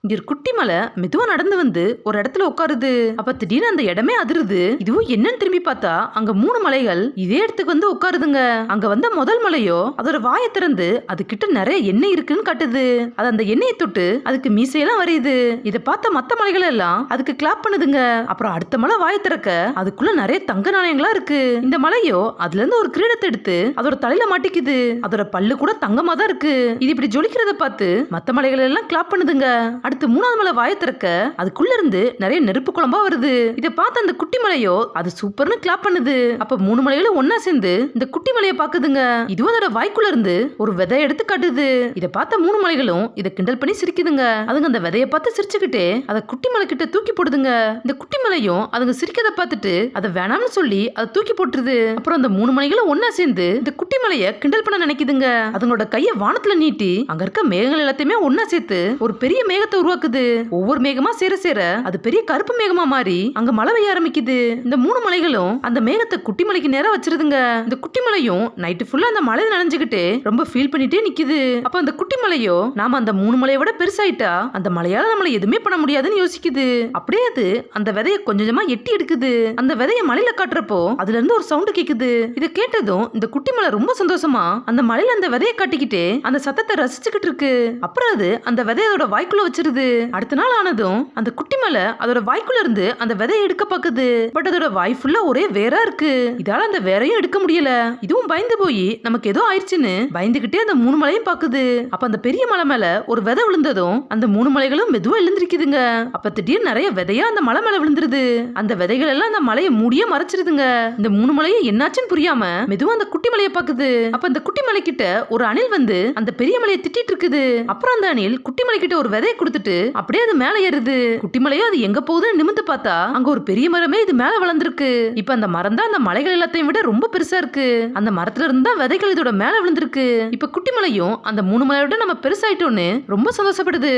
இங்க ஒரு குட்டி மலை மெதுவா நடந்து வந்து ஒரு இடத்துல உட்காருது. அப்ப திடீர்னு அந்த இடமே அதிருது. இதுவும் என்னன்னு திரும்பி பார்த்தா அங்க 3 மலைகள் இதே இடத்துக்கு வந்து உட்காருதுங்க. அங்க வந்த முதல் மலையோ அதோட வாயை திறந்து அது கிட்ட நிறைய எண்ணெய் இருக்குன்னு காட்டுது. அது அந்த எண்ணெயை தொட்டு அதுக்கு மீசையெல்லாம் வரையுது. இதை பார்த்த மத்த மலைகள் எல்லாம் அதுக்கு கிளாப் பண்ணுதுங்க. அப்புறம் அடுத்த மலை வாயை திறக்க அதுக்குள்ள நிறைய தங்க நாணயங்களா இருக்கு. இந்த மலையோ அதுல இருந்து ஒரு கிரீடத்தை எடுத்து அதோட தலையில மாட்டிக்குது. அதோட பல்லு கூட தங்கமா தான் இருக்கு. இது இப்படி ஜொலிக்கிறத பார்த்து மத்த மலைகள் எல்லாம் கிளாப் பண்ணுதுங்க. அடுத்து 3வது மலை வாயை திறக்க அதுக்குள்ள இருந்து நிறைய நெருப்பு குழம்பா வருது. இதை பார்த்த அந்த குட்டி மலையோ அது சூப்பர்னு கிளாப் பண்ணுது. அப்ப 3 மலைகளும் ஒன்னா சேர்ந்து இந்த குட்டி மலையை பாக்குதுங்க. இதுவும் அதோட வாய்க்குள்ள இருந்து ஒரு விதை எடுத்து காட்டுது. இதை பார்த்த 3 மலைகளும் இதை கிண்டல் பண்ணி சிரிக்குதுங்க. அதுங்க அந்த விதையை பார்த்து சிரிச்சுக்கிட்டே அதை குட்டி மலை கிட்ட தூக்கி போடுதுங்க. இந்த குட்டி மலையும் அதுங்க சிரிக்கதை பார்த்துட்டு அதை வேணாம்னு சொல்லி அதை தூக்கி போட்டுருது. அப்புறம் அந்த 3 மலைகளும் ஒன்னா சேர்ந்து இந்த குட்டி மலையை கிண்டல் பண்ண நினைக்குதுங்க. அதுங்களோட கையை வானத்துல நீட்டி அங்க இருக்க மேகங்கள் எல்லாத்தையுமே ஒன்னா சேர்த்து ஒரு பெரிய மேகத்தை உருவாக்குது. ஒவ்வொரு மேகமா சேர சேர அது பெரிய கருப்பு மேகமா மாறி அங்க மழை பெய்ய ஆரம்பிக்குது. இந்த 3 மலைகளும் அந்த மேகத்தை குட்டி மலைக்கு நேரா வச்சிருதுங்க. இந்த குட்டி மலையும் நைட்டு ஃபுல்லா அந்த மலையில நனைஞ்சுக்கிட்டு ரொம்ப ஃபீல் பண்ணிட்டே நிக்குது. அப்ப அந்த குட்டி மலையோ நாம அந்த 3 மலையை விட பெருசாயிட்டா அந்த மலையால நம்மள எதுவுமே பண்ண முடியாதுன்னு யோசிக்குது. அப்படியே அது அந்த விதையை கொஞ்சமா எட்டி எடுக்குது. அந்த விதையை மலையில காட்டுறப்போ அதுல இருந்து ஒரு சவுண்ட் கேக்குது. இதை கேட்டதும் இந்த குட்டி மலை ரொம்ப சந்தோஷமா அந்த மலையில அந்த விதையை காட்டிக்கிட்டே அந்த சத்தத்தை ரசிச்சுக்கிட்டு இருக்கு. அப்புறம் அது அந்த விதையோட வாய்க்குள்ள வச்சிருது. அடுத்த நாள் ஆனதும் அந்த குட்டி மலை அதோட வாய்க்குள்ள இருந்து அந்த விதையை எடுக்க பாக்குது. பட் அதோட வாய் ஃபுல்லா ஒரே வேரா இருக்கு. இதால அந்த வேரையும் எடுக்க முடியல. இதுவும் பயந்து போய் நமக்கு ஏதோ ஆயிடுச்சுன்னு பயந்துகிட்டே அந்த 3 மலையும் பாக்குது. அப்ப அந்த பெரிய மலை மேல ஒரு விதை விழுந்ததும் அந்த 3 மலைகளும் மெதுவா எழுந்திருக்குதுங்க. அப்ப திடீர்னு நிறைய விதையா அந்த மலை மேல விழுந்துருது. அந்த விதைகள் எல்லாம் அந்த மலையை மூடியே மறைச்சிருதுங்க. இந்த 3 மலையும் என்னாச்சுன்னு புரியாம மெதுவா அந்த குட்டி மலையை பாக்குது. அப்ப அந்த குட்டி மலை கிட்ட ஒரு அணில் வந்து அந்த பெரிய மலையை திட்டிட்டு இருக்குது. அப்புறம் அந்த அணில் குட்டி மலை கிட்ட ஒரு விதையை கொடுத்துட்டு அப்படியே அது மேல ஏறுது. குட்டி மலையோ அது எங்க போகுதுன்னு நிமிந்து பார்த்தா அங்க ஒரு பெரிய மரமே இது மேல வளர்ந்துருக்கு. இப்ப அந்த மரம் தான் அந்த மலைகள் எல்லாத்தையும் விட ரொம்ப பெருசா இருக்கு. அந்த மரத்துல இருந்தா விதைகள் இதோட மேல விழுந்திருக்கு. இப்ப குட்டி மலையும் அந்த 3 மலையோட நம்ம பெருசாயிட்டோன்னு ரொம்ப சந்தோஷப்படுது.